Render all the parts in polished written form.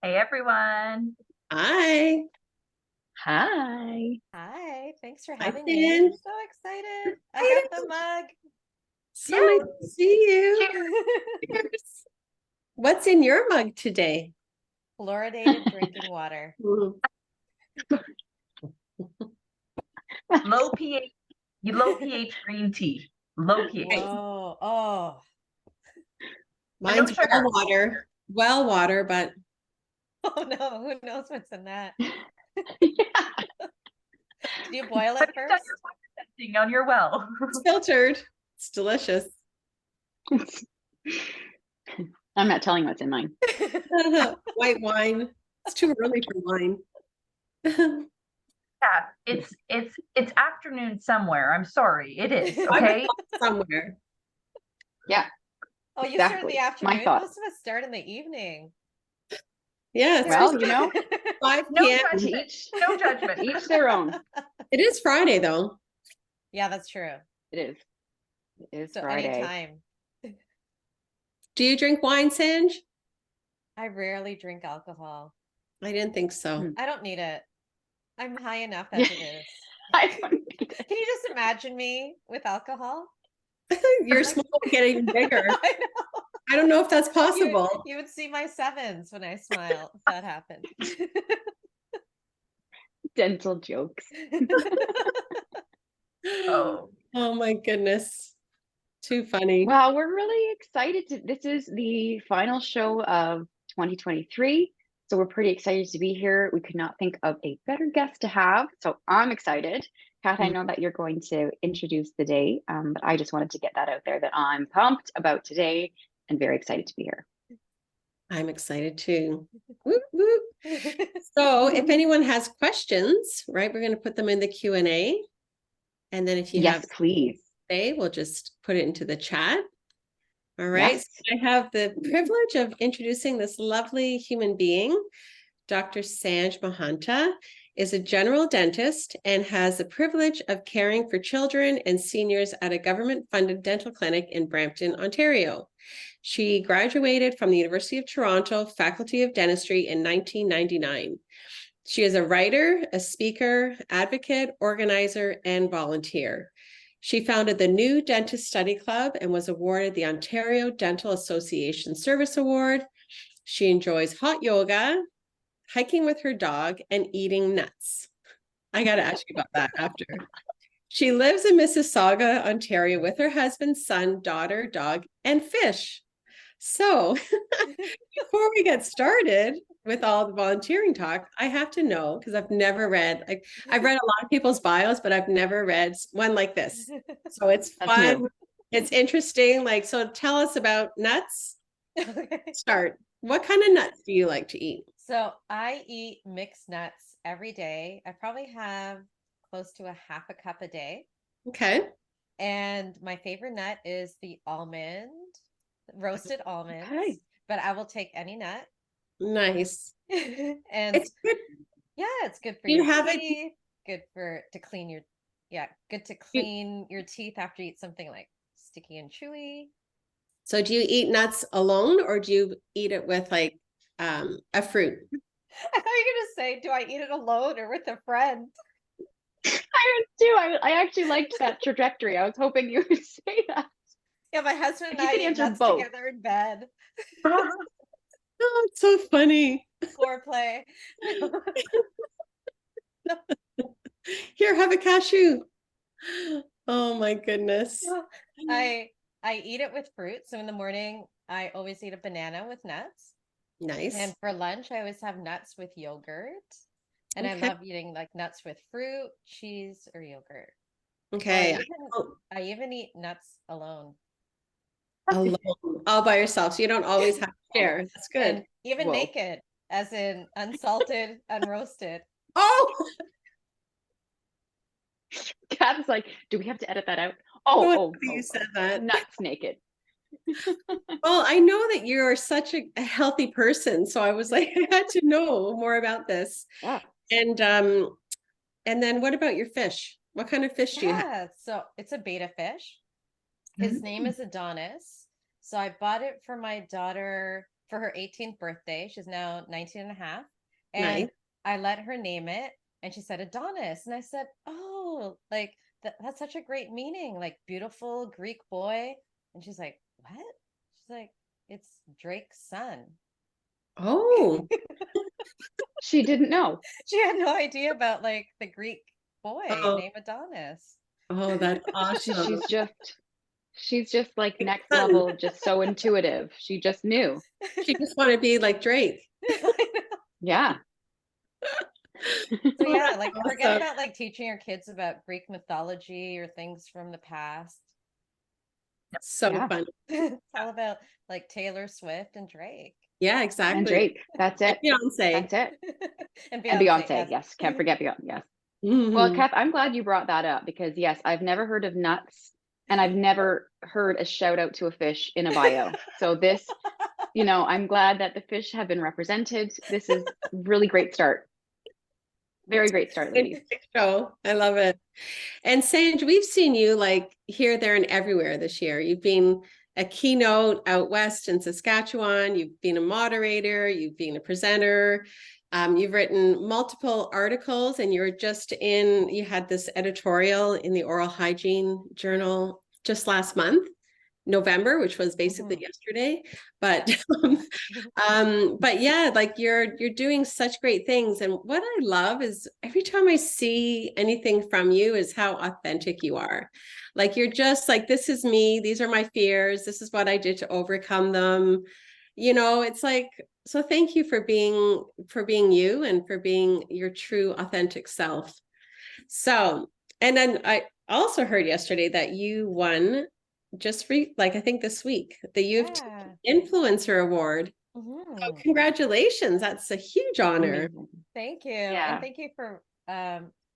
Hey everyone. Hi. Hi. Hi, thanks for Hi, having me. Finn. I'm so excited. I got Hi. the mug. So Yeah, nice to see you. cheers. Cheers. What's in your mug today? Fluoridated drinking water. Mm. Low pH, low pH green tea. Low pH. Whoa. Oh, And no Mine's well sugar. water. Well water, but oh no, who knows what's in that? Yeah. Did you boil Have it you done first? your water testing on your well? it's filtered. It's delicious. I'm not telling what's in mine. White wine. It's too early for wine. Yeah, it's afternoon somewhere. I'm sorry. It is, I'm okay? somewhere. Yeah, Oh, you start in exactly. the My afternoon. thought. Most of us start in the evening. Yeah, it's Well, just you know, 5 No p.m. to judgment. each No judgment. each their own. It is Friday though. Yeah, that's true. It is. It is So Friday. anytime. Do you drink wine, Sanj? I rarely drink alcohol. I didn't think so. I don't need it. I'm high enough as it is. I don't need it. Can you just imagine me with alcohol? Your Like- smile will get even bigger. I know. I don't know if that's You, possible. you would see my sevens when I smile if that happened. Dental jokes. Oh, Oh my goodness. Too funny. Well, we're really excited this is the final show of 2023. So we're pretty excited to be here. We could not think of a better guest to have. So I'm excited. Kat, I know that you're going to introduce the day, but I just wanted to get that out there that I'm pumped about today and very excited to be here. I'm excited too. Whoop, whoop. So if anyone has questions, right, we're going to put them in the Q&A. And then if you Yes, have please. say, we'll just put it into the chat. All right. Yes. So I have the privilege of introducing this lovely human being. Dr. Sanj Mohanta is a general dentist and has the privilege of caring for children and seniors at a government-funded dental clinic in Brampton, Ontario. She graduated from the University of Toronto Faculty of Dentistry in 1999. She is a writer, a speaker, advocate, organizer, and volunteer. She founded the New Dentist Study Club and was awarded the Ontario Dental Association Service Award. She enjoys hot yoga, hiking with her dog, and eating nuts. I got to ask you about that after. She lives in Mississauga, Ontario with her husband, son, daughter, dog, and fish. So before we get started with all the volunteering talk, I have to know, because I've never read, I've read a lot of people's bios, but I've never read one like this. So it's That's fun. new. It's interesting. Like, so tell us about nuts. Okay. Start. What kind of nuts do you like to eat? So I eat mixed nuts every day. I probably have close to a half a cup a day. Okay. And my favorite nut is the almond, roasted almonds. Okay. But I will take any nut. Nice. And It's good. yeah, it's good for You your have it. teeth, good for to clean your good to You, clean your teeth after you eat something like sticky and chewy. so do you eat nuts alone or do you eat it with like a fruit? I thought you were gonna say, do I eat it alone or with a friend? I was too. I actually liked that trajectory. I was hoping you would say that. Yeah, my husband and You I can eat answer nuts both. together in bed. Oh, it's so funny. Foreplay. Here, have a cashew. Oh my goodness. I I eat it with fruit. So in the morning, I always eat a banana with nuts. Nice. And for lunch, I always have nuts with yogurt. And I Okay. love eating like nuts with fruit, cheese, or yogurt. Or Okay. I even eat nuts alone. Alone, all by yourself. So you don't always have to share. That's good. And even Whoa. naked, as in unsalted, unroasted. Oh, Kat's like, do we have to edit that out? you said that. Nuts naked. Well, I know that you're such a healthy person, so I was like, I had to know more about this. Yeah. And then what about your fish? What kind of fish do you have? Yeah, so it's a betta fish. His name is Adonis. So I bought it for my daughter for her 18th birthday. She's now 19 and a half. Nice. And I let her name it. And she said Adonis. And I said, oh, like that's such a great meaning, like beautiful Greek boy. And she's like, what? She's like, it's Drake's son. Oh, She didn't know. She had no idea about like the Greek boy oh, named Adonis. oh, that's awesome. She's just like Drake's next son. level, just so intuitive. She just knew. She just want to be like Drake. Yeah. So yeah, like forget Awesome. about like teaching your kids about Greek mythology or things from the past. So Yeah. fun. It's all about like Taylor Swift and Drake. Yeah, And exactly. Drake. That's And it. Beyonce. That's it. And And Beyonce, Beyonce. Yes. Can't forget Beyonce. Yes. Mhm. Well, Kath, I'm glad you brought that up because yes, I've never heard of nuts and I've never heard a shout out to a fish in a bio. So this, I'm glad that the fish have been represented. This is really great start. Very great start, ladies. Fantastic show. I love it. And Sanj, we've seen you like here, there, and everywhere this year. You've been a keynote out west in Saskatchewan. You've been a moderator. You've been a presenter. You've written multiple articles, and you had this editorial in the Oral Hygiene Journal just last month, November, which was basically yesterday. But but yeah, like you're doing such great things. And what I love is every time I see anything from you is how authentic you are. Like you're just like, this is me, these are my fears, this is what I did to overcome them. It's like, so thank you for being you and for being your true authentic self. So, and then I also heard yesterday that you won just like I think this week, the U of T Yeah. Influencer Award. So Mhm. congratulations. That's a huge honor. Amazing. Thank you. Yeah. And thank you for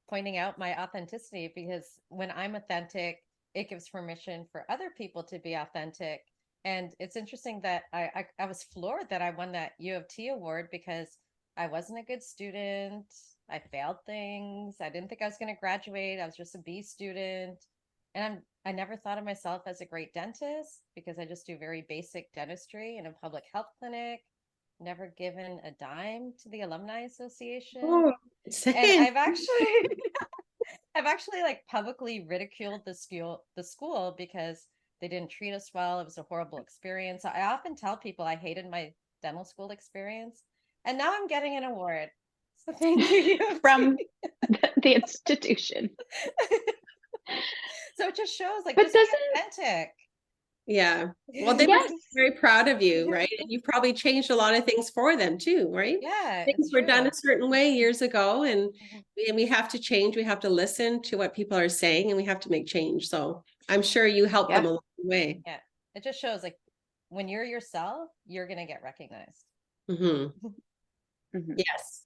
pointing out my authenticity because when I'm authentic, it gives permission for other people to be authentic. And it's interesting that I was floored that I won that U of T award because I wasn't a good student. I failed things. I didn't think I was going to graduate. I was just a B student. And I never thought of myself as a great dentist because I just do very basic dentistry in a public health clinic. Never given a dime to the Alumni Association. Oh, And same. I've actually like publicly ridiculed the school because they didn't treat us well. It was a horrible experience. I often tell people I hated my dental school experience, and now I'm getting an award. So thank you, U of From T. the institution. So it just shows like But just be doesn't, authentic. Yeah. Well, they must yes. be very proud of you, right? And you probably changed a lot of things for them too, right? Yeah, Things it's were done true. a certain way years ago, and Mhm. we have to change. We have to listen to what people are saying, and we have to make change. So I'm sure you help them Yeah. along the way. Yeah. It just shows like when you're yourself, you're gonna get recognized. Mhm. Mhm. Yes,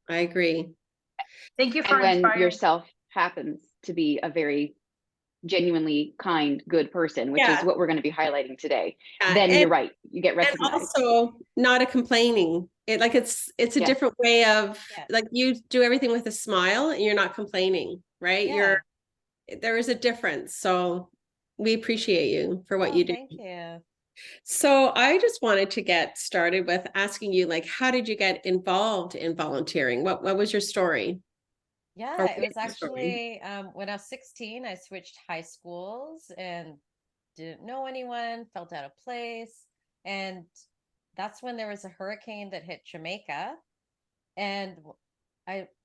I agree. Thank you And for when inspiring. yourself happens to be a very genuinely kind, good person, which is Yeah. what we're going to be highlighting today, Yeah. then And you're right. You get and recognized. also not a complaining. It's a Yes. different way of Yeah. like you do everything with a smile and you're not complaining, right? Yeah. There is a difference. So we appreciate you for what Oh, you do. thank you. So I just wanted to get started with asking you, like, how did you get involved in volunteering? What was your story? Or Yeah, what it is was your story? actually when I was 16, I switched high schools and didn't know anyone, felt out of place. And that's when there was a hurricane that hit Jamaica. And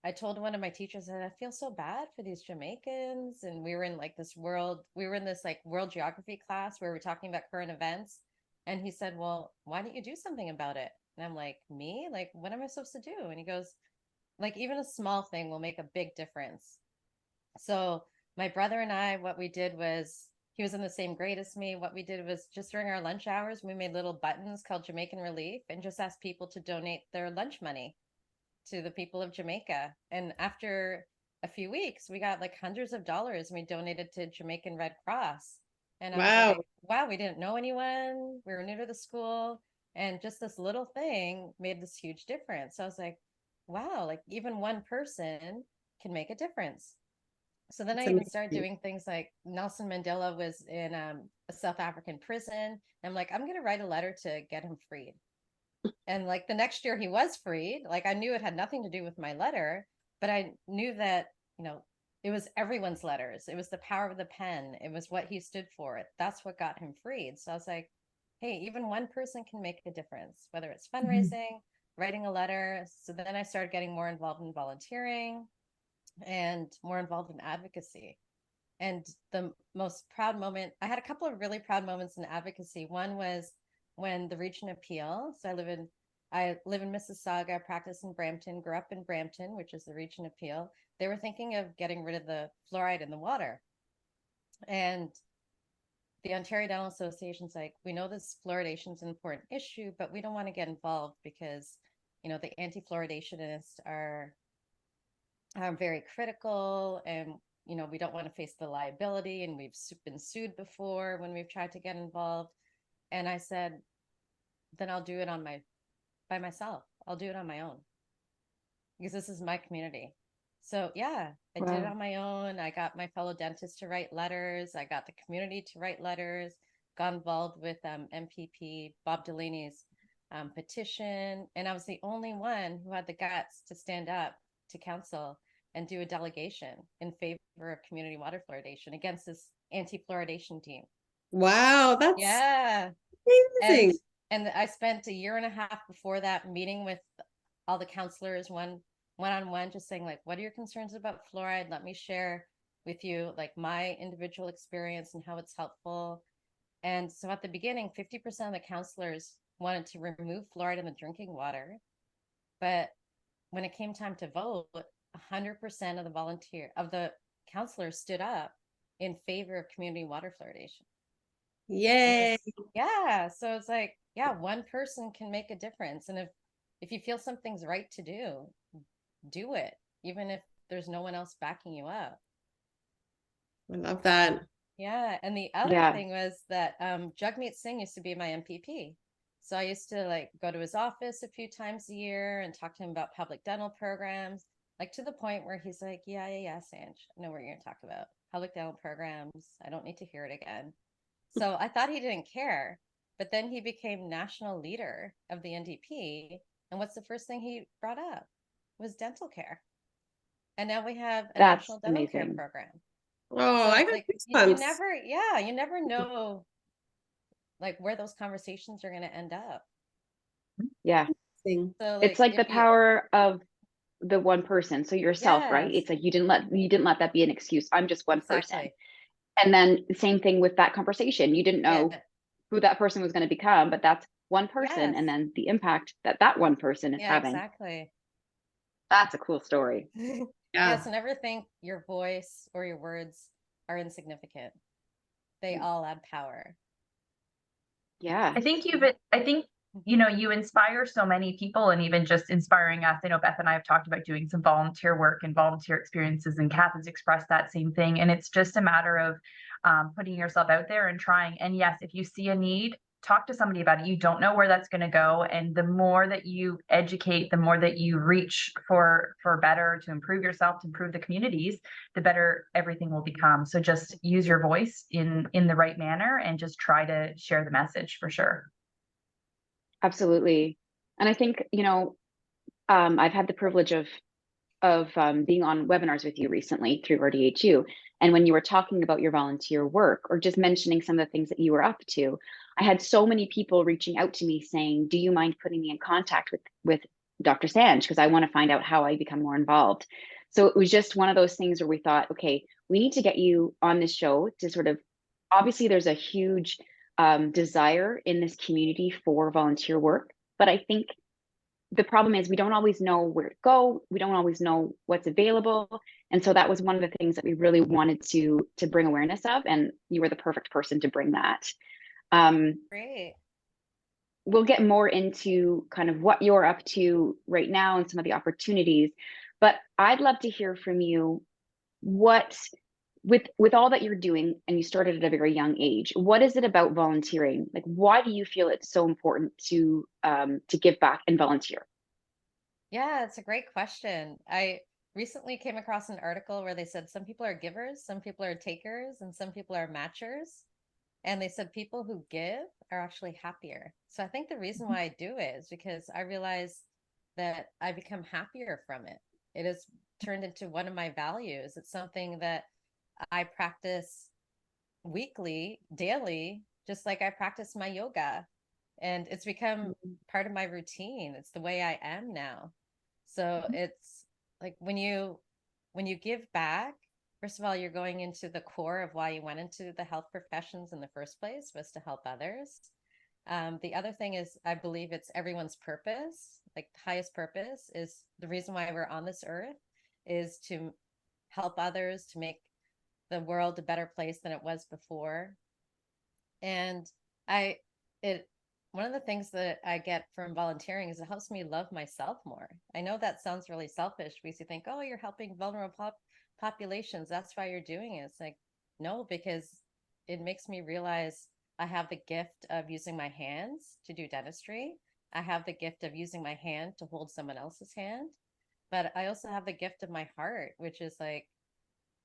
I told one of my teachers that I feel so bad for these Jamaicans. And we were in like we were in this like world geography class where we were talking about current events. And he said, well, why don't you do something about it? And I'm like, me? Like, what am I supposed to do? And he goes, like, even a small thing will make a big difference. So my brother and I, what we did was he was in the same grade as me. What we did was just during our lunch hours, we made little buttons called Jamaican Relief and just asked people to donate their lunch money to the people of Jamaica. And after a few weeks, we got like hundreds of dollars and we donated to Jamaican Red Cross. And I was Wow. like, wow, we didn't know anyone. We were new to the school. And just this little thing made this huge difference. So I was like, wow, like even one person can make a difference. So then It's I even started amazing. doing things like Nelson Mandela was in a South African prison. I'm like, I'm going to write a letter to get him freed. And like the next year he was freed. Like I knew it had nothing to do with my letter, but I knew that, it was everyone's letters. It was the power of the pen. It was what he stood for. That's what got him freed. So I was like, hey, even one person can make a difference, whether it's fundraising, writing a letter. So then I started getting more involved in volunteering and more involved in advocacy. And the most proud moment, I had a couple of really proud moments in advocacy. One was when the Region Appeal. So I live in Mississauga, practice in Brampton, grew up in Brampton, which is the Region Appeal. They were thinking of getting rid of the fluoride in the water. And the Ontario Dental Association's like, we know this fluoridation is an important issue, but we don't want to get involved because, the anti-fluoridationists are very critical, and we don't want to face the liability, and we've been sued before when we've tried to get involved. And I said, then I'll do it by myself. I'll do it on my own because this is my community. So yeah, I did it on my own. I got my fellow dentists to write letters. I got the community to write letters, got involved with MPP Bob Delaney's petition. And I was the only one who had the guts to stand up to council and do a delegation in favor of community water fluoridation against this anti-fluoridation team. Wow, that's amazing. And I spent a year and a half before that meeting with all the counselors one-on-one, just saying like, what are your concerns about fluoride? Let me share with you like my individual experience and how it's helpful. And so at the beginning, 50% of the counselors wanted to remove fluoride in the drinking water. But when it came time to vote, 100% of the counselors stood up in favor of community water fluoridation. Yay. Yeah. So it's like, yeah, one person can make a difference. And if you feel something's right to do it, even if there's no one else backing you up. I love that. Yeah. And the other thing was that Jagmeet Singh used to be my MPP. So I used to like go to his office a few times a year and talk to him about public dental programs, like to the point where he's like, yeah, Sanj, I know what you're going to talk about. Public dental programs. I don't need to hear it again. So I thought he didn't care. But then he became national leader of the NDP. And what's the first thing he brought up? Was dental care. And now we have a national dental care program. Oh, so I got like goosebumps. you never know like where those conversations are going to end up. Yeah. So like, it's like the power of the one person. So yourself, right? It's like you didn't let that be an excuse. I'm just one person. And then the same thing with that conversation. You didn't know who that person was going to become, but that's one person, and then the impact that one person is having. Exactly. That's a cool story. So never think your voice or your words are insignificant. They all add power. Yeah. I think you inspire so many people, and even just inspiring us. I know Beth and I have talked about doing some volunteer work and volunteer experiences, and Kath has expressed that same thing. And it's just a matter of putting yourself out there and trying. And yes, if you see a need, talk to somebody about it. You don't know where that's going to go. And the more that you educate, the more that you reach for better, to improve yourself, to improve the communities, the better everything will become. So just use your voice in the right manner and just try to share the message, for sure. Absolutely. And I think, I've had the privilege of being on webinars with you recently through RDHU. And when you were talking about your volunteer work, or just mentioning some of the things that you were up to, I had so many people reaching out to me saying, do you mind putting me in contact with Dr. Sanj? Because I want to find out how I become more involved. So it was just one of those things where we thought, okay, we need to get you on this show to sort of, obviously there's a huge desire in this community for volunteer work. But I think the problem is we don't always know where to go. We don't always know what's available. And so that was one of the things that we really wanted to bring awareness of. And you were the perfect person to bring that. Great. We'll get more into kind of what you're up to right now and some of the opportunities. But I'd love to hear from you what, with all that you're doing, and you started at a very young age, what is it about volunteering? Like, why do you feel it's so important to give back and volunteer? Yeah, it's a great question. I recently came across an article where they said some people are givers, some people are takers, and some people are matchers. And they said people who give are actually happier. So I think the reason why I do it is because I realize that I become happier from it. It has turned into one of my values. It's something that I practice weekly, daily, just like I practice my yoga. And it's become part of my routine. It's the way I am now. So it's like when you give back, first of all, you're going into the core of why you went into the health professions in the first place, was to help others. The other thing is, I believe it's everyone's purpose. Like the highest purpose is the reason why we're on this earth is to help others, to make the world a better place than it was before. And one of the things that I get from volunteering is it helps me love myself more. I know that sounds really selfish because you think, oh, you're helping vulnerable populations. That's why you're doing it. It's like, no, because it makes me realize I have the gift of using my hands to do dentistry. I have the gift of using my hand to hold someone else's hand. But I also have the gift of my heart, which is like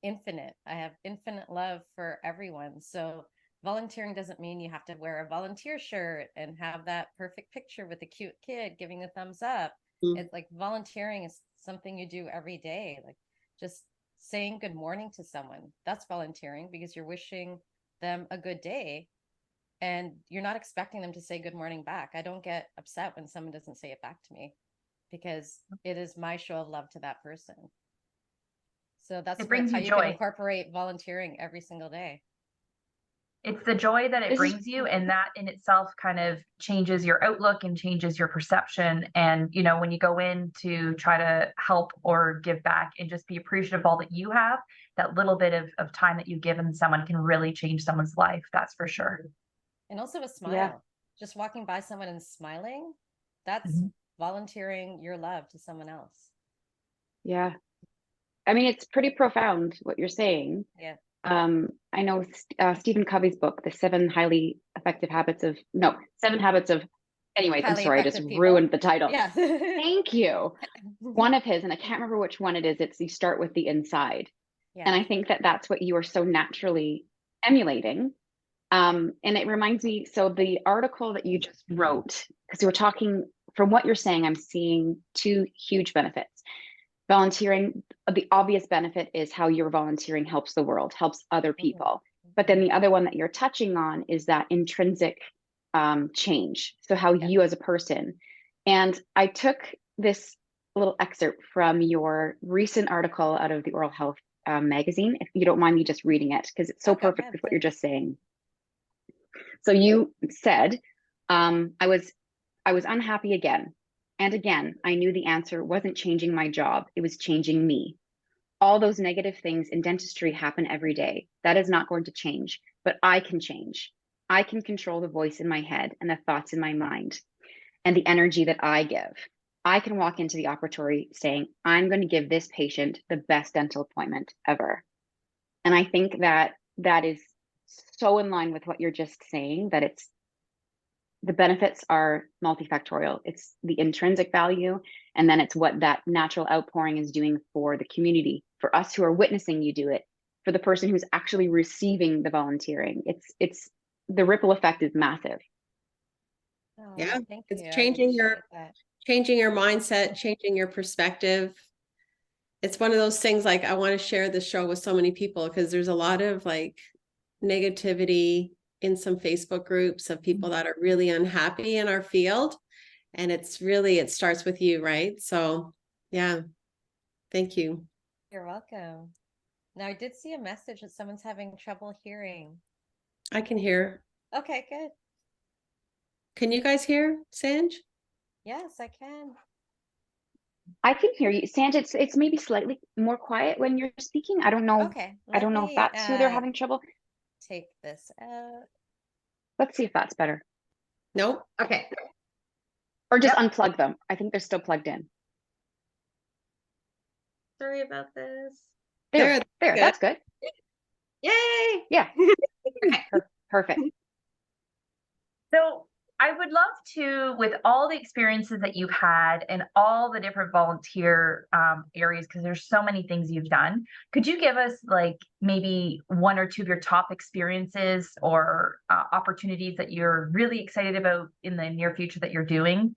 infinite. I have infinite love for everyone. So volunteering doesn't mean you have to wear a volunteer shirt and have that perfect picture with a cute kid giving a thumbs up. It's like volunteering is something you do every day. Like just saying good morning to someone. That's volunteering because you're wishing them a good day and you're not expecting them to say good morning back. I don't get upset when someone doesn't say it back to me because it is my show of love to that person. So that's It brings how you you can joy. incorporate volunteering every single day. It's the joy that it This is brings you, and that in itself kind of changes your outlook and changes your perception. And, you know, when you go in to try to help or give back and just be appreciative of all that you have, that little bit of time that you've given someone can really change someone's life. That's for sure. And also a smile. Yeah. Just walking by someone and smiling, that's Mhm. volunteering your love to someone else. Yeah. I mean, it's pretty profound what you're saying. Yeah. I know Stephen Covey's book, The Seven Habits of, anyways, I'm Highly sorry, I just effective people. ruined the title. Yeah. Thank you. One of his, and I can't remember which one it is, it's you start with the inside. Yeah. And I think that that's what you are so naturally emulating. And it reminds me, so the article that you just wrote, because we're talking, from what you're saying, I'm seeing two huge benefits. Volunteering, the obvious benefit is how your volunteering helps the world, helps other people. But then the other one that you're touching on is that intrinsic change. So how you as a person. And I took this little excerpt from your recent article out of the Oral Health magazine, if you don't mind me just reading it, because it's so perfect with what you're just saying. So you said, I was unhappy again. And again, I knew the answer wasn't changing my job, it was changing me. All those negative things in dentistry happen every day. That is not going to change, but I can change. I can control the voice in my head and the thoughts in my mind and the energy that I give. I can walk into the operatory saying, I'm going to give this patient the best dental appointment ever. And I think that that is so in line with what you're just saying, that it's the benefits are multifactorial. It's the intrinsic value, and then it's what that natural outpouring is doing for the community, for us who are witnessing you do it, for the person who's actually receiving the volunteering. It's the ripple effect is massive. Oh, Yeah, thank it's you. I changing appreciate that. your mindset, changing your perspective. It's one of those things, like I want to share this show with so many people because there's a lot of like negativity in some Facebook groups of people that are really unhappy in our field. And it's really, it starts with you, right? So yeah, thank you. You're welcome. Now, I did see a message that someone's having trouble hearing. I can hear. Okay, good. Can you guys hear, Sanj? Yes, I can. I can hear you, Sandra. It's maybe slightly more quiet when you're speaking. I don't know. Okay, I let don't know if me that's who they're having trouble. take this out. Let's see if that's better. Nope. Okay. Or just Yep. unplug them. I think they're still plugged in. Sorry about this. There, Good. that's good. Yay! Yeah. Okay, perfect. So I would love to, with all the experiences that you've had and all the different volunteer areas, because there's so many things you've done. Could you give us like maybe one or two of your top experiences or opportunities that you're really excited about in the near future that you're doing?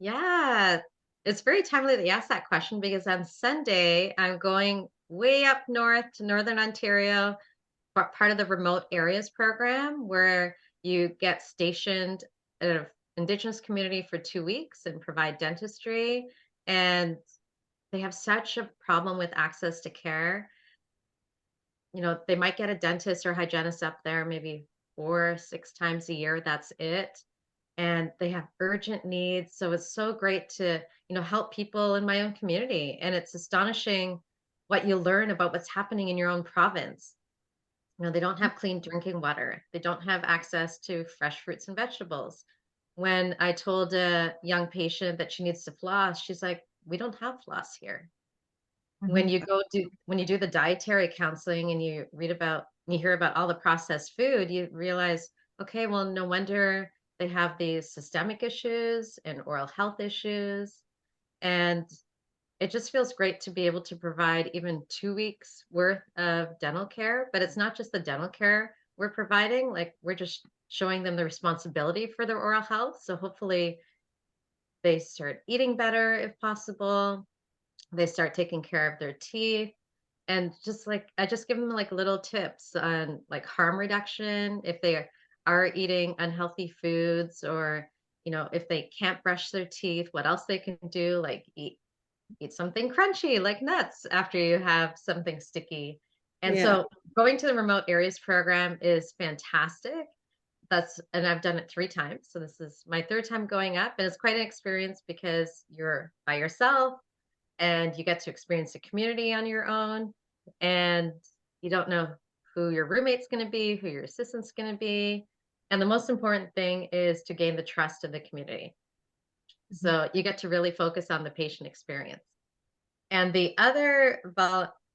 Yeah, it's very timely that you asked that question because on Sunday, I'm going way up north to Northern Ontario, part of the remote areas program where you get stationed at an Indigenous community for 2 weeks and provide dentistry. And they have such a problem with access to care. They might get a dentist or hygienist up there maybe 4 or 6 times a year. That's it. And they have urgent needs. So it's so great to, help people in my own community. And it's astonishing what you learn about what's happening in your own province. They don't have clean drinking water. They don't have access to fresh fruits and vegetables. When I told a young patient that she needs to floss, she's like, "We don't have floss here." Mhm. When you do the dietary counseling and you hear about all the processed food, you realize, okay, well, no wonder they have these systemic issues and oral health issues. And it just feels great to be able to provide even 2 weeks worth of dental care, but it's not just the dental care we're providing, like we're just showing them the responsibility for their oral health. So hopefully they start eating better if possible. They start taking care of their teeth. And just like I just give them like little tips on like harm reduction if they are eating unhealthy foods, or if they can't brush their teeth, what else they can do, like eat something crunchy like nuts after you have something sticky. And Yeah. so going to the remote areas program is fantastic. And I've done it 3 times. So this is my third time going up, and it's quite an experience because you're by yourself and you get to experience the community on your own, and you don't know who your roommate's going to be, who your assistant's going to be. And the most important thing is to gain the trust of the community. Mhm. So you get to really focus on the patient experience. And the other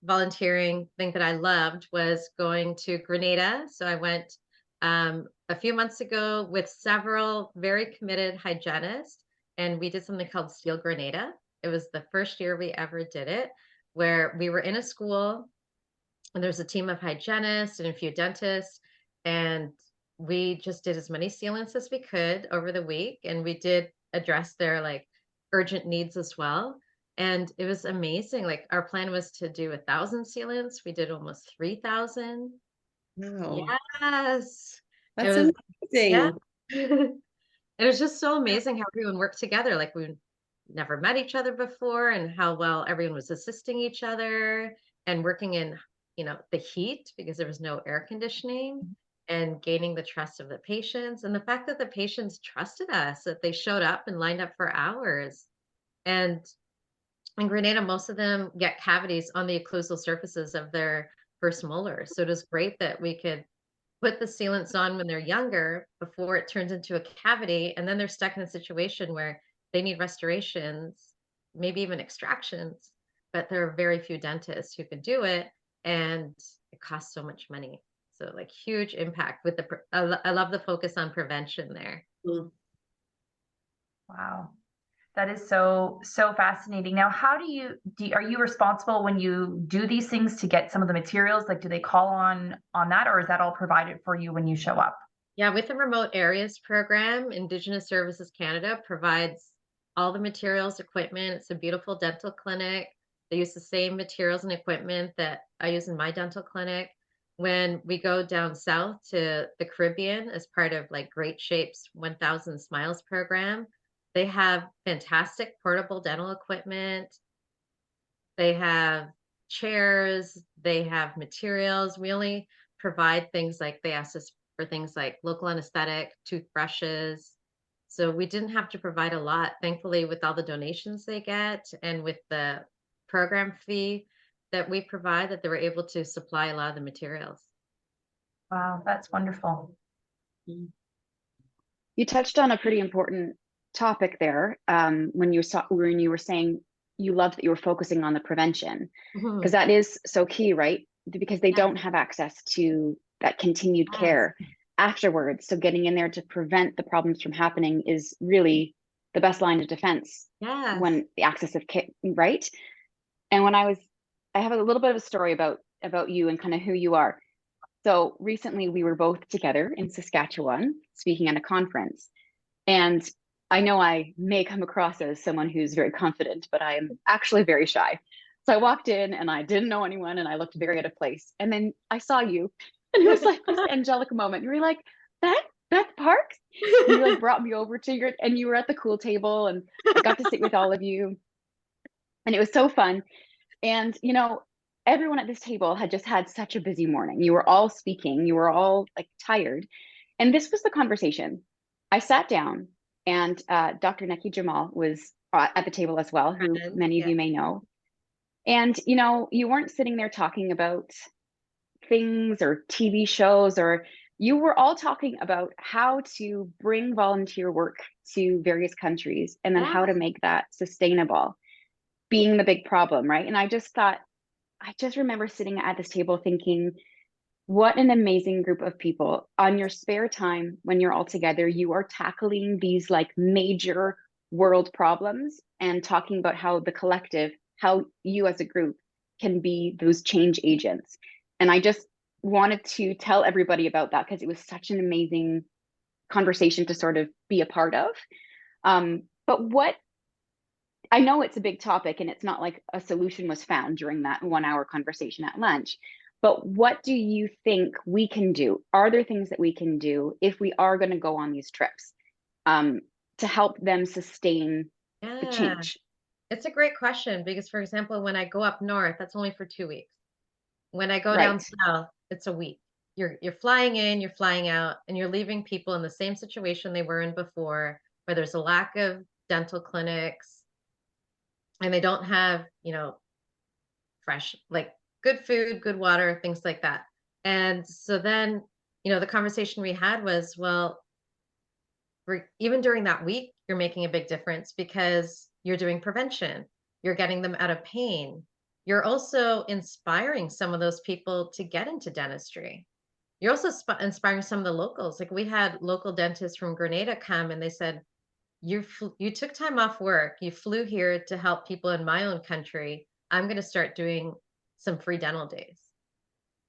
volunteering thing that I loved was going to Grenada. So I went a few months ago with several very committed hygienists, and we did something called Steel Grenada. It was the first year we ever did it, where we were in a school and there's a team of hygienists and a few dentists, and we just did as many sealants as we could over the week, and we did address their like urgent needs as well. And it was amazing. Like our plan was to do 1,000 sealants. We did almost 3,000. Wow. Yes. It That's was, yeah. amazing. It was just so amazing how everyone worked together. Like we never met each other before, and how well everyone was assisting each other and working in, the heat because there was no air conditioning, and gaining the trust of the patients. And the fact that the patients trusted us, that they showed up and lined up for hours. And in Grenada, most of them get cavities on the occlusal surfaces of their first molars. So it was great that we could put the sealants on when they're younger before it turns into a cavity, and then they're stuck in a situation where they need restorations, maybe even extractions, but there are very few dentists who can do it, and it costs so much money. So like huge impact with I love the focus on prevention there. Mm. Wow. That is so fascinating. Now, how are you responsible when you do these things to get some of the materials? Like, do they call on that, or is that all provided for you when you show up? Yeah, with the remote areas program, Indigenous Services Canada provides all the materials, equipment. It's a beautiful dental clinic. They use the same materials and equipment that I use in my dental clinic. When we go down south to the Caribbean as part of like Great Shapes 1,000 Smiles program, they have fantastic portable dental equipment. They have chairs, they have materials. We only provide things like they asked us for things like local anesthetic, toothbrushes. So we didn't have to provide a lot, thankfully, with all the donations they get and with the program fee that we provide, that they were able to supply a lot of the materials. Wow, that's wonderful. You touched on a pretty important topic there when you were saying you love that you were focusing on the prevention, because Mhm. that is so key, right? Because they Yes, don't have access to that continued yes. care. afterwards. So getting in there to prevent the problems from happening is really the best line of defense Yes. when the access of care, right? And I have a little bit of a story about you and kind of who you are. So recently we were both together in Saskatchewan speaking at a conference. And I know I may come across as someone who's very confident, but I am actually very shy. So I walked in and I didn't know anyone and I looked very out of place. And then I saw you and it was like this angelic moment. You were like, Beth Parks? And you like brought me over to and you were at the cool table and I got to sit with all of you. And it was so fun. And, you know, everyone at this table had just had such a busy morning. You were all speaking, you were all like tired. And this was the conversation. I sat down and Dr. Neki Jamal was at the table as well, who many of you may know. And, you know, you weren't sitting there talking about things or TV shows, or you were all talking about how to bring volunteer work to various countries and then how to make that sustainable, being the big problem, right? And I just remember sitting at this table thinking, what an amazing group of people. On your spare time, when you're all together, you are tackling these like major world problems and talking about how the collective, how you as a group can be those change agents. And I just wanted to tell everybody about that because it was such an amazing conversation to sort of be a part of. But what I know it's a big topic and it's not like a solution was found during that 1 hour conversation at lunch, but what do you think we can do? Are there things that we can do if we are going to go on these trips to help them sustain the change? It's a great question because, for example, when I go up north, that's only for 2 weeks. When I go down south, it's a week. You're flying in, you're flying out, and you're leaving people in the same situation they were in before, where there's a lack of dental clinics and they don't have, you know, fresh, like good food, good water, things like that. And so then, you know, the conversation we had was, well, even during that week, you're making a big difference because you're doing prevention. You're getting them out of pain. You're also inspiring some of those people to get into dentistry. You're also inspiring some of the locals. Like we had local dentists from Grenada come and they said, you took time off work. You flew here to help people in my own country. I'm going to start doing some free dental days.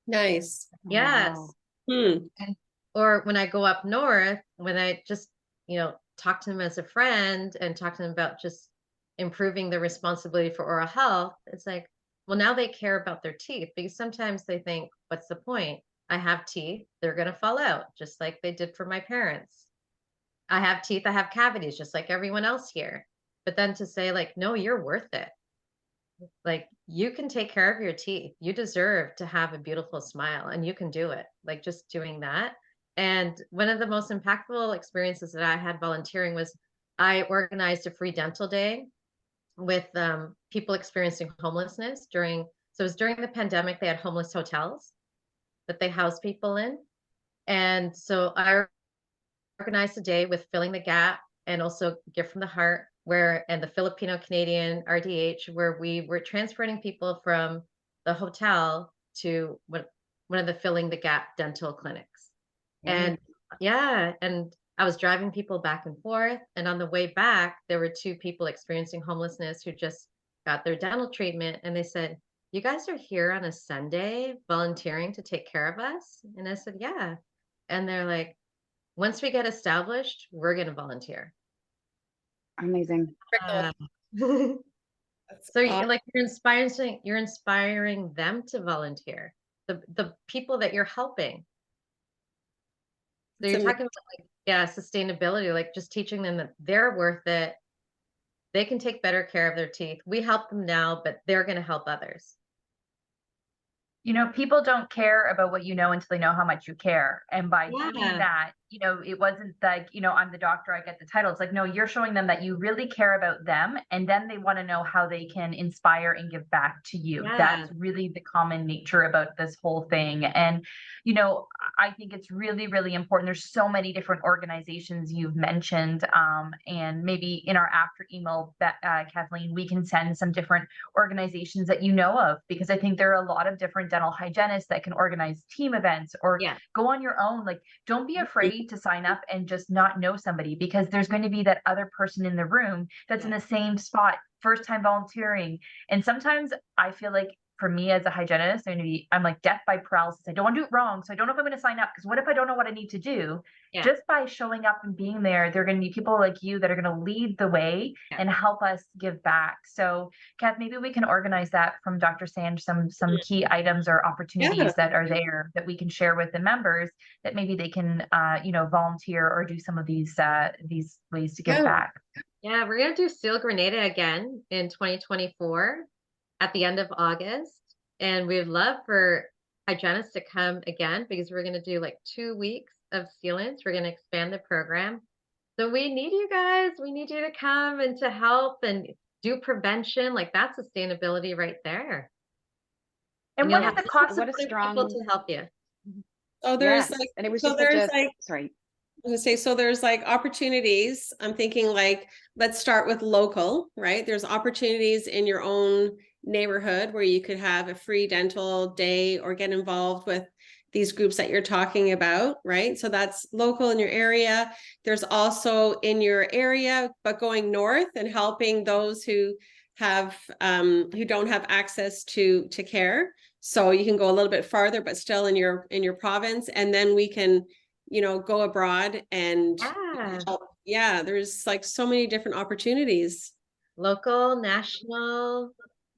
Nice. Yes. Wow. And, or when I go up north, when I just, you know, talk to them as a friend and talk to them about just improving their responsibility for oral health, it's like, well, now they care about their teeth because sometimes they think, what's the point? I have teeth, they're going to fall out just like they did for my parents. I have teeth, I have cavities just like everyone else here. But then to say like, no, you're worth it. Like you can take care of your teeth. You deserve to have a beautiful smile and you can do it. Like just doing that. And one of the most impactful experiences that I had volunteering was I organized a free dental day with people experiencing homelessness so it was during the pandemic, they had homeless hotels that they housed people in. And so I organized a day with Filling the Gap and also Gift from the Heart, and the Filipino Canadian RDH, where we were transporting people from the hotel to one of the Filling the Gap dental clinics. And and I was driving people back and forth. And on the way back, there were 2 people experiencing homelessness who just got their dental treatment. And they said, you guys are here on a Sunday volunteering to take care of us? And I said, yeah. And they're like, once we get established, we're going to volunteer. Amazing. So awesome. like you're inspiring them to volunteer, the people that you're helping. So you're talking about like, sustainability, like just teaching them that they're worth it. They can take better care of their teeth. We help them now, but they're going to help others. You know, people don't care about what you know until they know how much you care. And by doing that, it wasn't like, I'm the doctor, I get the title. It's like, no, you're showing them that you really care about them. And then they want to know how they can inspire and give back to you. Yeah. That's really the common nature about this whole thing. And, I think it's really, really important. There's so many different organizations you've mentioned. And maybe in our after email, Kathleen, we can send some different organizations that you know of, because I think there are a lot of different dental hygienists that can organize team events or Yeah. go on your own. Like, don't be afraid to sign up and just not know somebody, because there's going to be that other person in the room that's in the same spot, first time volunteering. And sometimes I feel like, for me as a hygienist, I'm like death by paralysis. I don't want to do it wrong. So I don't know if I'm going to sign up, because what if I don't know what I need to do? Yeah. Just by showing up and being there, there are going to be people like you that are going to lead the way and help us give back. So Kath, maybe we can organize that from Dr. Sanj, some key items or opportunities that are there that we can share with the members, that maybe they can volunteer or do some of these ways to give back. Yeah, we're gonna do Seal Grenada again in 2024 at the end of August. And we'd love for hygienists to come again, because we're gonna do like 2 weeks of sealants. We're gonna expand the program. So we need you guys. We need you to come and to help and do prevention. Like, that's sustainability right there. And what is the cost what of a people strong to help you? Oh, there's yes. like, And it was so just such there's a like, sorry. I was gonna say, so there's like opportunities. I'm thinking like, let's start with local, right? There's opportunities in your own neighborhood where you could have a free dental day or get involved with these groups that you're talking about, right? So that's local in your area. There's also in your area, but going north and helping those who have who don't have access to care. So you can go a little bit farther, but still in your province, and then we can go abroad and there's like so many different opportunities. Local, national,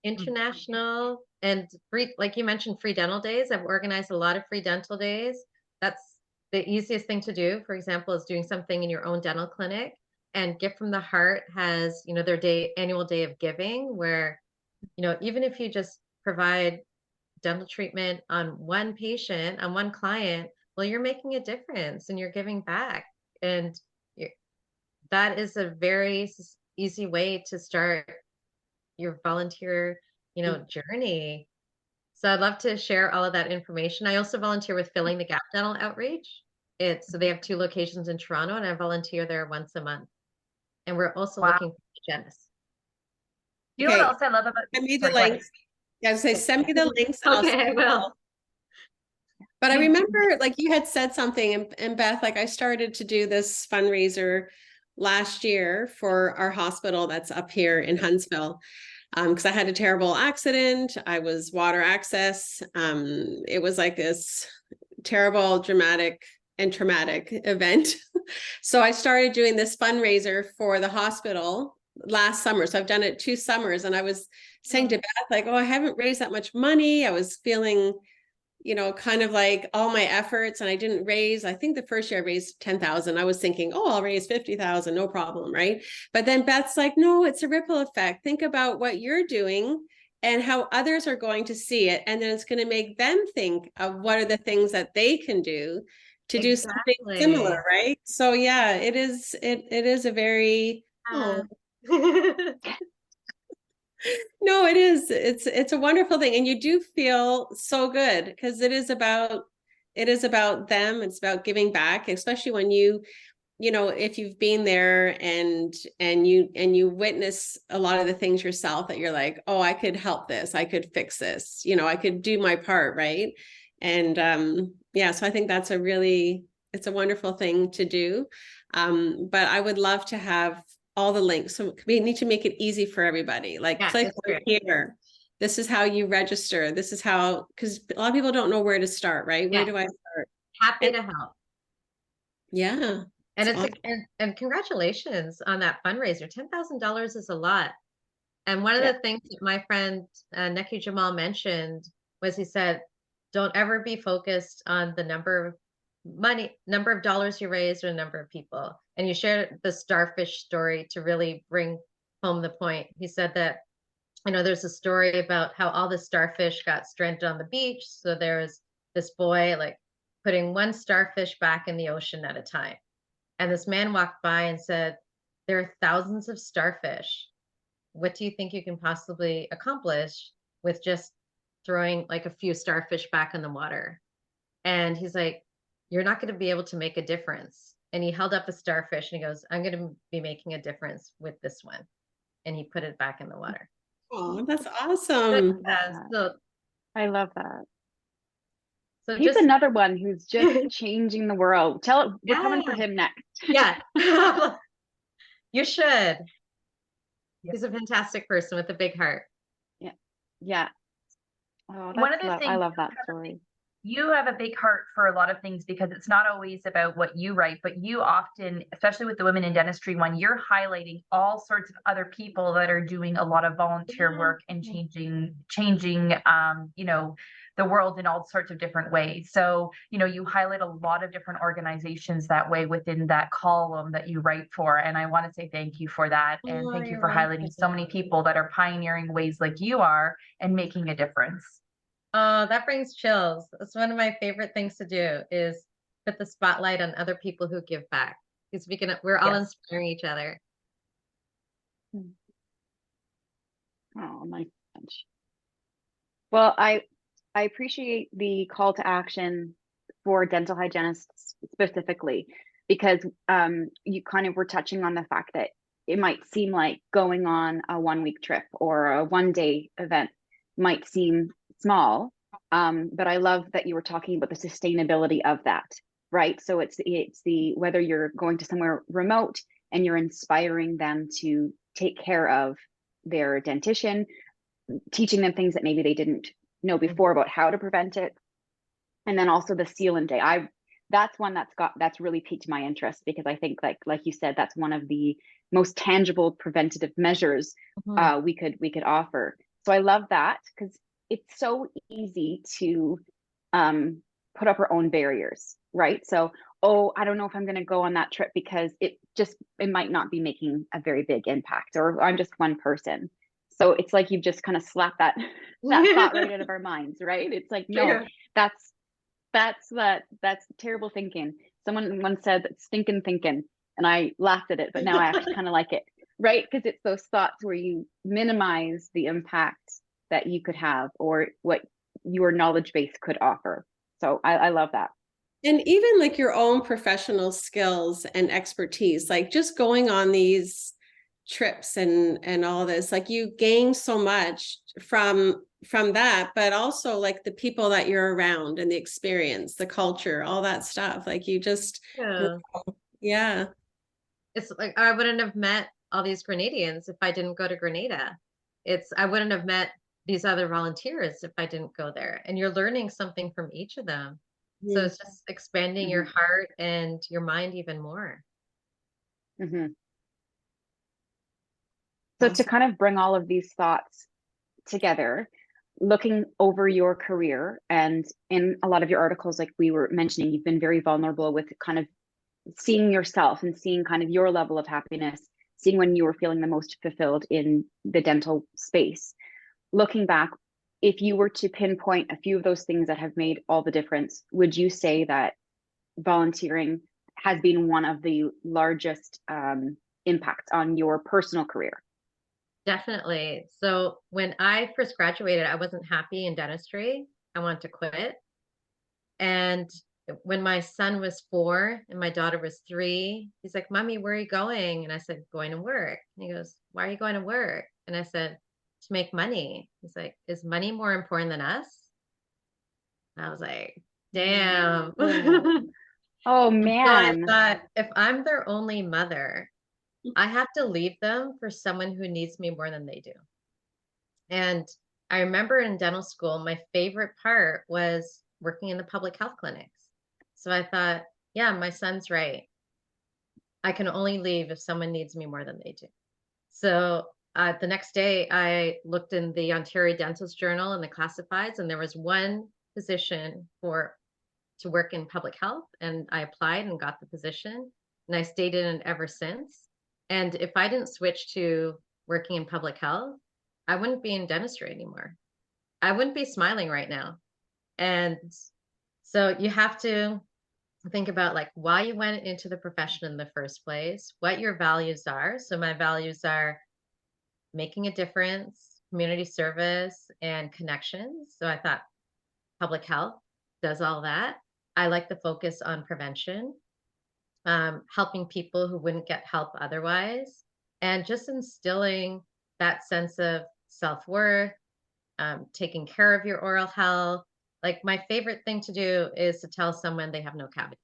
international, and free, like you mentioned, free dental days. I've organized a lot of free dental days. That's the easiest thing to do, for example, is doing something in your own dental clinic. And Gift from the Heart has, their annual day of giving, where, even if you just provide dental treatment on one patient, on one client, well, you're making a difference and you're giving back. And that is a very easy way to start your volunteer, journey. So I'd love to share all of that information. I also volunteer with Filling the Gap Dental Outreach. So they have 2 locations in Toronto, and I volunteer there once a month. And we're also looking for hygienists. You know what else I love about? Send me the links. Yeah, say send me the links. Okay, I will. But I remember, like, you had said something, and Beth, like, I started to do this fundraiser last year for our hospital that's up here in Huntsville, because I had a terrible accident. I was water access. It was like this terrible, dramatic and traumatic event. So I started doing this fundraiser for the hospital last summer. So I've done it 2 summers, and I was saying to Beth, like, oh, I haven't raised that much money. I was feeling, kind of like all my efforts, and I didn't raise, I think the first year I raised 10,000. I was thinking, oh, I'll raise 50,000, no problem, right? But then Beth's like, no, it's a ripple effect. Think about what you're doing and how others are going to see it. And then it's going to make them think of what are the things that they can do to do something similar, right? So yeah, it is a very no, it is. It's a wonderful thing. And you do feel so good, because it is about them. It's about giving back, especially when if you've been there and you witness a lot of the things yourself, that you're like, oh, I could help this, I could fix this, I could do my part, right? And so I think that's it's a wonderful thing to do. But I would love to have all the links. So we need to make it easy for everybody. Like, click here. This is how you register. This is how, because a lot of people don't know where to start, right? Where do I start? Happy to help. Yeah. And and congratulations on that fundraiser. $10,000 is a lot. And one of the things that my friend Neki Jamal mentioned was, he said, don't ever be focused on the number of dollars you raised or the number of people. And you shared the starfish story to really bring home the point. He said that, there's a story about how all the starfish got stranded on the beach. So there was this boy, like, putting one starfish back in the ocean at a time. And this man walked by and said, there are thousands of starfish. What do you think you can possibly accomplish with just throwing like a few starfish back in the water? And he's like, you're not going to be able to make a difference. And he held up a starfish and he goes, I'm going to be making a difference with this one. And he put it back in the water. Oh, that's But, awesome. I love that. So He's just another one who's just changing the world. We're coming for Yeah. him next. Yeah. You should. He's a fantastic person with a big heart. Yeah. Oh, One of that's the love. I things love that story. you have a big heart for a lot of things because it's not always about what you write, but you often, especially with the women in dentistry one, you're highlighting all sorts of other people that are doing a lot of volunteer work and changing you know, the world in all sorts of different ways. So, you know, you highlight a lot of different organizations that way within that column that you write for. And I want to say thank you for that. And Oh, thank you you're for highlighting so many people that are pioneering ways like you are and making a difference. Oh, that brings chills. It's one of my favorite things to do is put the spotlight on other people who give back. Because we're all Yes. inspiring each other. Oh, my gosh. Well, I appreciate the call to action for dental hygienists specifically, because you kind of were touching on the fact that it might seem like going on a 1 week trip or a 1 day event might seem small, but I love that you were talking about the sustainability of that, right? So it's the whether you're going to somewhere remote and you're inspiring them to take care of their dentition, teaching them things that maybe they didn't know before about how to prevent it. And then also the sealant day. That's one that's really piqued my interest, because I think like you said, that's one of the most tangible preventative measures we could offer. So I love that, because it's so easy to put up our own barriers, right? So, oh, I don't know if I'm going to go on that trip because it might not be making a very big impact, or I'm just one person. So it's like you've just kind of slapped that thought right out of our minds, right? It's like, no, that's terrible thinking. Someone once said that stinking thinking, and I laughed at it, but now I actually kind of like it, right? Because it's those thoughts where you minimize the impact that you could have or what your knowledge base could offer. So I love that. And even like your own professional skills and expertise, like just going on these trips and all this, like you gain so much from that, but also like the people that you're around and the experience, the culture, all that stuff. Like you just yeah. It's like I wouldn't have met all these Grenadians if I didn't go to Grenada. I wouldn't have met these other volunteers if I didn't go there. And you're learning something from each of them. So it's just expanding your heart and your mind even more. So to kind of bring all of these thoughts together, looking over your career, and in a lot of your articles, like we were mentioning, you've been very vulnerable with kind of seeing yourself and seeing kind of your level of happiness, seeing when you were feeling the most fulfilled in the dental space. Looking back, if you were to pinpoint a few of those things that have made all the difference, would you say that volunteering has been one of the largest impacts on your personal career? Definitely. So when I first graduated, I wasn't happy in dentistry. I wanted to quit. And when my son was 4 and my daughter was 3, he's like, Mommy, where are you going? And I said, going to work. And he goes, why are you going to work? And I said, to make money. He's like, is money more important than us? And I was like, damn. Oh, So I man. thought, if I'm their only mother, I have to leave them for someone who needs me more than they do. And I remember in dental school, my favorite part was working in the public health clinics. So I thought, yeah, my son's right. I can only leave if someone needs me more than they do. So the next day, I looked in the Ontario Dentist Journal and the classifieds, and there was one position to work in public health, and I applied and got the position, and I stayed in it ever since. And if I didn't switch to working in public health, I wouldn't be in dentistry anymore. I wouldn't be smiling right now. And So you have to think about like why you went into the profession in the first place, what your values are. So my values are making a difference, community service, and connections. So I thought public health does all that. I like the focus on prevention, helping people who wouldn't get help otherwise, and just instilling that sense of self-worth, taking care of your oral health. Like my favorite thing to do is to tell someone they have no cavities,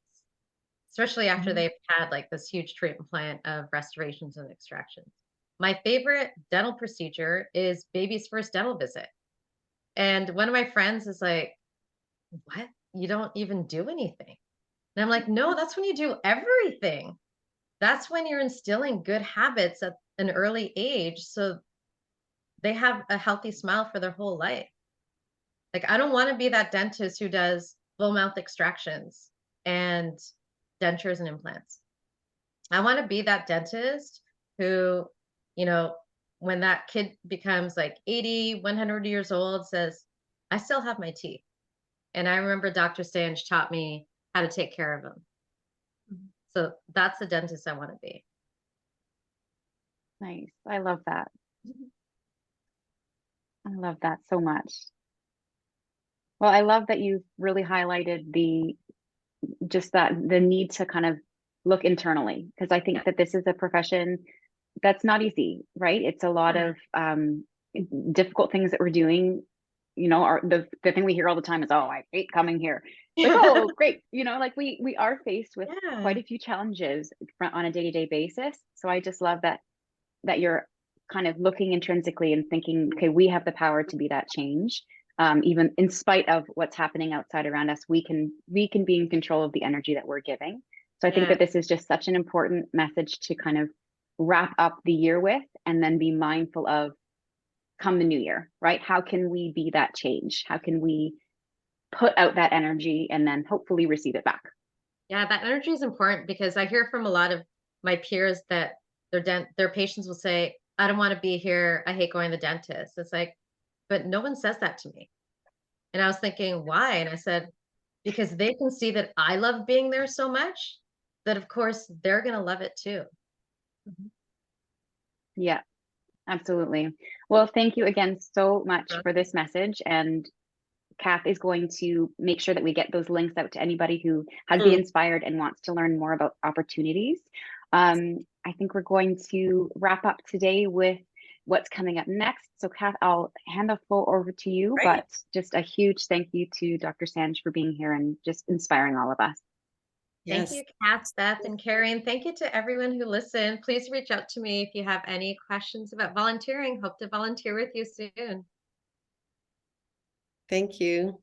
especially after they've had like this huge treatment plan of restorations and extractions. My favorite dental procedure is baby's first dental visit. And one of my friends is like, what? You don't even do anything. And I'm like, no, that's when you do everything. That's when you're instilling good habits at an early age so they have a healthy smile for their whole life. Like, I don't want to be that dentist who does full mouth extractions and dentures and implants. I want to be that dentist who, you know, when that kid becomes like 80, 100 years old, says, I still have my teeth. And I remember Dr. Sanj taught me how to take care of them. So that's the dentist I want to be. Nice. I love that. I love that so much. Well, I love that you've really highlighted the need to kind of look internally, because I think that this is a profession that's not easy, right? It's a lot of difficult things that we're doing. You know, the thing we hear all the time is, oh, I hate coming here. Like, oh, great. You know, like we are faced with quite a few challenges on a day-to-day basis. So I just love that you're kind of looking intrinsically and thinking, okay, we have the power to be that change. Even in spite of what's happening outside around us, we can be in control of the energy that we're giving. So I think that this is just such an important message to kind of wrap up the year with, and then be mindful of come the new year, right? How can we be that change? How can we put out that energy and then hopefully receive it back? Yeah, that energy is important, because I hear from a lot of my peers that their patients will say, I don't want to be here. I hate going to the dentist. It's like, but no one says that to me. And I was thinking, why? And I said, because they can see that I love being there so much that of course they're going to love it too. Yeah, absolutely. Well, thank you again so much for this message. And Kath is going to make sure that we get those links out to anybody who has been inspired and wants to learn more about opportunities. I think we're going to wrap up today with what's coming up next. So Kath, I'll hand the floor over to you, but just a huge thank you to Dr. Sanj for being here and just inspiring all of us. Thank you, Kath, Beth, and Carrie, and thank you to everyone who listened. Please reach out to me if you have any questions about volunteering. Hope to volunteer with you soon. Thank you.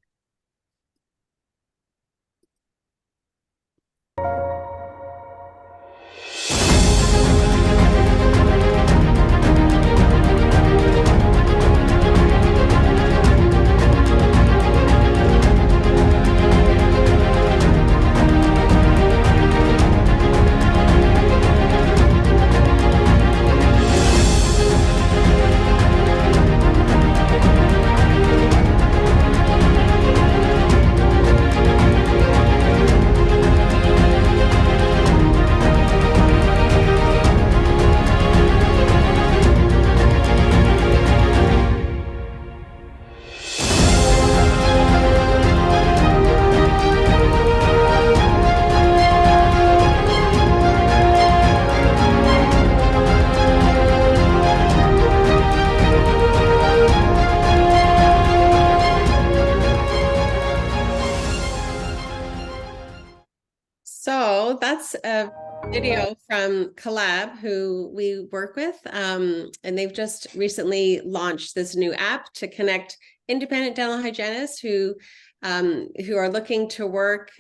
So that's a video from Collab, who we work with, and they've just recently launched this new app to connect independent dental hygienists who are looking to work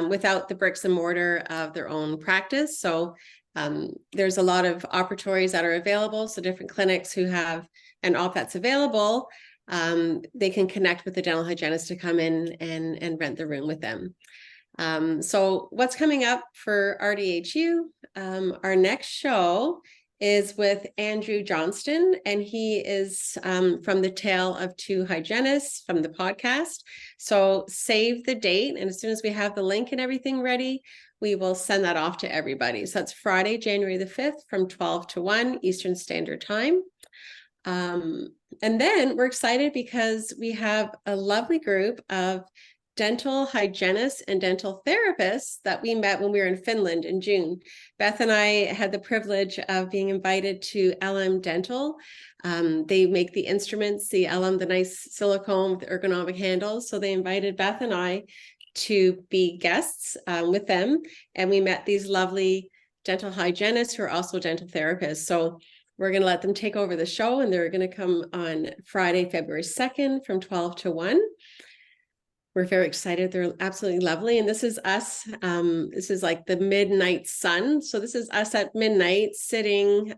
without the bricks and mortar of their own practice. So there's a lot of operatories that are available. So different clinics who have an op that's available, they can connect with the dental hygienist to come in and rent the room with them. So what's coming up for RDHU? Our next show is with Andrew Johnston, and he is from the Tale of Two Hygienists from the podcast. So save the date, and as soon as we have the link and everything ready, we will send that off to everybody. So that's Friday, January the 5th from 12 to 1 Eastern Standard Time. And then we're excited because we have a lovely group of dental hygienists and dental therapists that we met when we were in Finland in June. Beth and I had the privilege of being invited to LM Dental. They make the instruments, the LM, the nice silicone with ergonomic handles. So they invited Beth and I to be guests with them. And we met these lovely dental hygienists who are also dental therapists. So we're going to let them take over the show, and they're going to come on Friday, February 2nd from 12 to 1. We're very excited. They're absolutely lovely. And this is us. This is like the midnight sun. So this is us at midnight sitting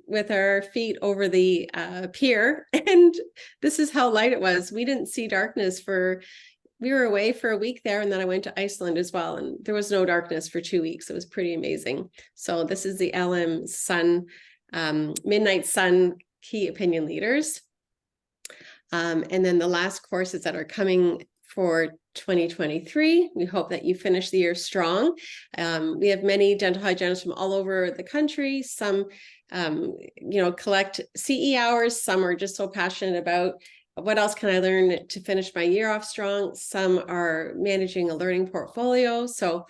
with our feet over the pier. And this is how light it was. We didn't see darkness we were away for a week there. And then I went to Iceland as well. And there was no darkness for 2 weeks. It was pretty amazing. So this is the LM Sun, Midnight Sun Key Opinion Leaders. And then the last courses that are coming for 2023. We hope that you finish the year strong. We have many dental hygienists from all over the country. Some, collect CE hours. Some are just so passionate about what else can I learn to finish my year off strong. Some are managing a learning portfolio. So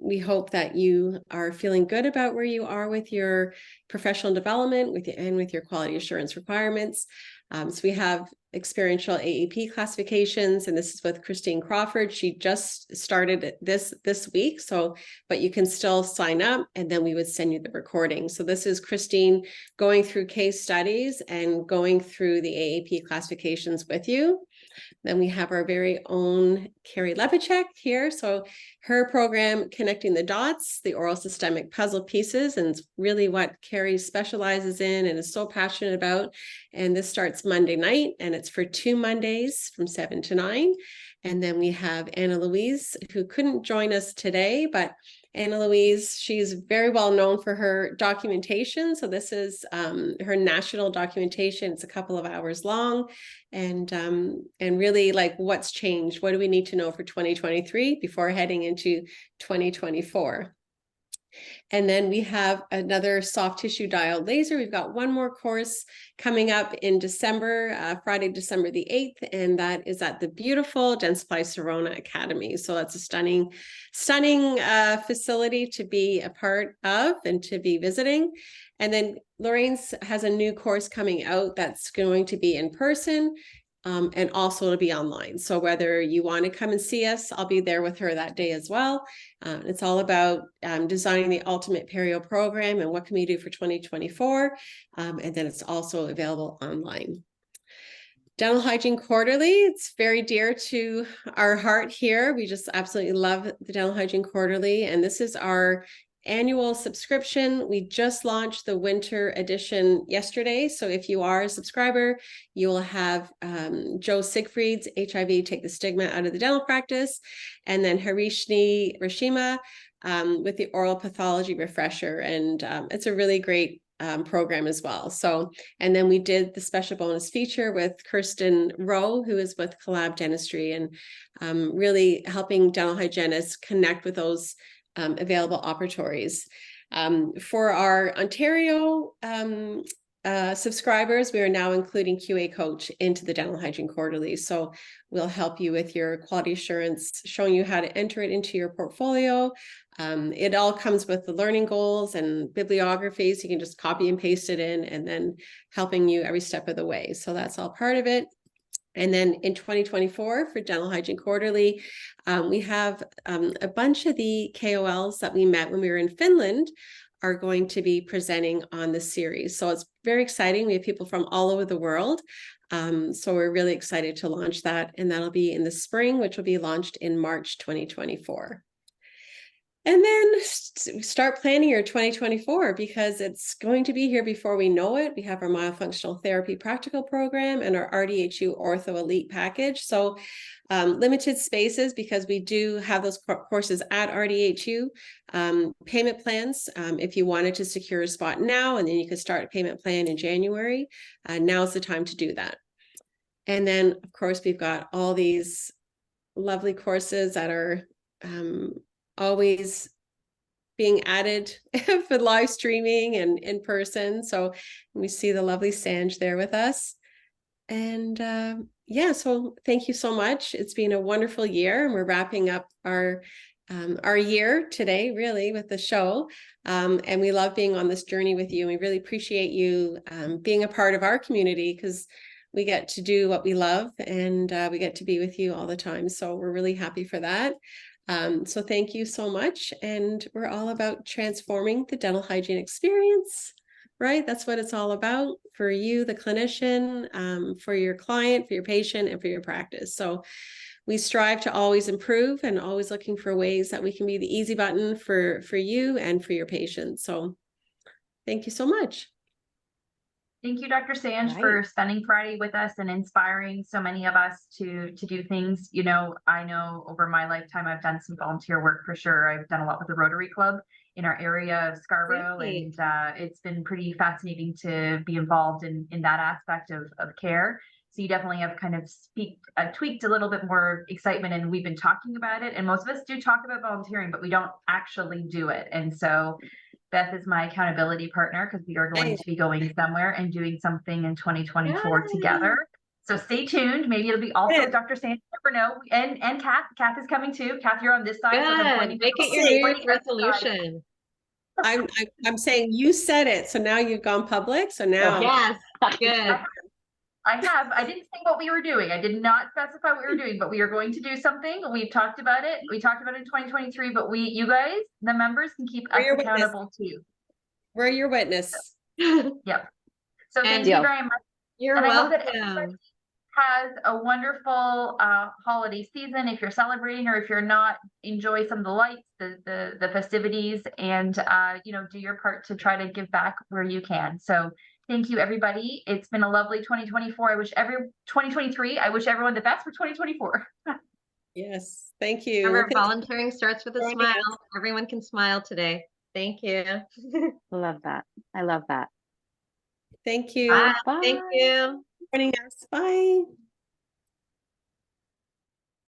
we hope that you are feeling good about where you are with your professional development and with your quality assurance requirements. So we have experiential AAP classifications, and this is with Christine Crawford. She just started this week, but you can still sign up, and then we would send you the recording. So this is Christine going through case studies and going through the AAP classifications with you. Then we have our very own Carrie Lepacek here. So her program, Connecting the Dots, the oral systemic puzzle pieces, and it's really what Carrie specializes in and is so passionate about. And this starts Monday night, and it's for 2 Mondays from 7 to 9. And then we have Anna Louise, who couldn't join us today, but Anna Louise, she's very well known for her documentation. So this is her national documentation. It's a couple of hours long, and really like what's changed. What do we need to know for 2023 before heading into 2024? And then we have another soft tissue diode laser. We've got one more course coming up in December, Friday, December the 8th, and that is at the beautiful Dentsply Sirona Academy. So that's a stunning facility to be a part of and to be visiting. And then Lorraine's has a new course coming out that's going to be in person. And also it'll be online. So whether you want to come and see us, I'll be there with her that day as well. It's all about designing the ultimate perio program and what can we do for 2024. And then it's also available online. Dental Hygiene Quarterly, it's very dear to our heart here. We just absolutely love the Dental Hygiene Quarterly. And this is our annual subscription. We just launched the winter edition yesterday. So if you are a subscriber, you will have Joe Siegfried's HIV Take the Stigma Out of the Dental Practice, and then Harishni Rashima with the Oral Pathology Refresher. And it's a really great program as well. So, and then we did the special bonus feature with Kirsten Rowe, who is with Collab Dentistry, and really helping dental hygienists connect with those available operatories. For our Ontario subscribers, we are now including QA Coach into the Dental Hygiene Quarterly. So we'll help you with your quality assurance, showing you how to enter it into your portfolio. It all comes with the learning goals and bibliographies. You can just copy and paste it in, and then helping you every step of the way. So that's all part of it. And then in 2024 for Dental Hygiene Quarterly, we have a bunch of the KOLs that we met when we were in Finland are going to be presenting on the series. So it's very exciting. We have people from all over the world. So we're really excited to launch that. And that'll be in the spring, which will be launched in March 2024. And then start planning your 2024 because it's going to be here before we know it. We have our myofunctional therapy practical program and our RDHU Ortho Elite package. So limited spaces because we do have those courses at RDHU. Payment plans, if you wanted to secure a spot now, and then you could start a payment plan in January, now's the time to do that. And then, of course, we've got all these lovely courses that are always being added for live streaming and in person. So we see the lovely Sanj there with us. And yeah, so thank you so much. It's been a wonderful year, and we're wrapping up our year today, really, with the show. And we love being on this journey with you. And we really appreciate you being a part of our community because we get to do what we love, and we get to be with you all the time. So we're really happy for that. So thank you so much. And we're all about transforming the dental hygiene experience, right? That's what it's all about for you, the clinician, for your client, for your patient, and for your practice. So we strive to always improve and always looking for ways that we can be the easy button for you and for your patients. So thank you so much. Thank you, Dr. Sanj, Right. for spending Friday with us and inspiring so many of us to do things. You know, I know over my lifetime, I've done some volunteer work for sure. I've done a lot with the Rotary Club in our area of Scarborough, Great. and it's been pretty fascinating to be involved in that aspect of care. So you definitely have kind of tweaked a little bit more excitement, and we've been talking about it. And most of us do talk about volunteering, but we don't actually do it. And so Beth is my accountability partner because we are going to be going somewhere and doing something in 2024 together. So stay tuned. Maybe it'll be also with Dr. Sands. Never know. And Kath. Kath is coming too. Kath, you're on this side. So I'm Good. pointing Make it your New Year's resolution. I'm saying you said it, so now you've gone public. So now Yes, good. I didn't say what we were doing. I did not specify what we were doing, but we are going to do something. We've talked about it. We talked about it in 2023, but you guys, the members, can keep us accountable too. We're your witness. Yep. So thank you very much. You're and welcome. I hope that everybody has a wonderful holiday season. If you're celebrating, or if you're not, enjoy some of the lights, the festivities, and do your part to try to give back where you can. So thank you, everybody. It's been a lovely 2024. 2023. I wish everyone the best for 2024. Yes, thank you. Remember, volunteering starts with a smile. Everyone can smile today. Thank you. Love that. I love that. Thank you. Bye. Thank you. Joining us. Bye.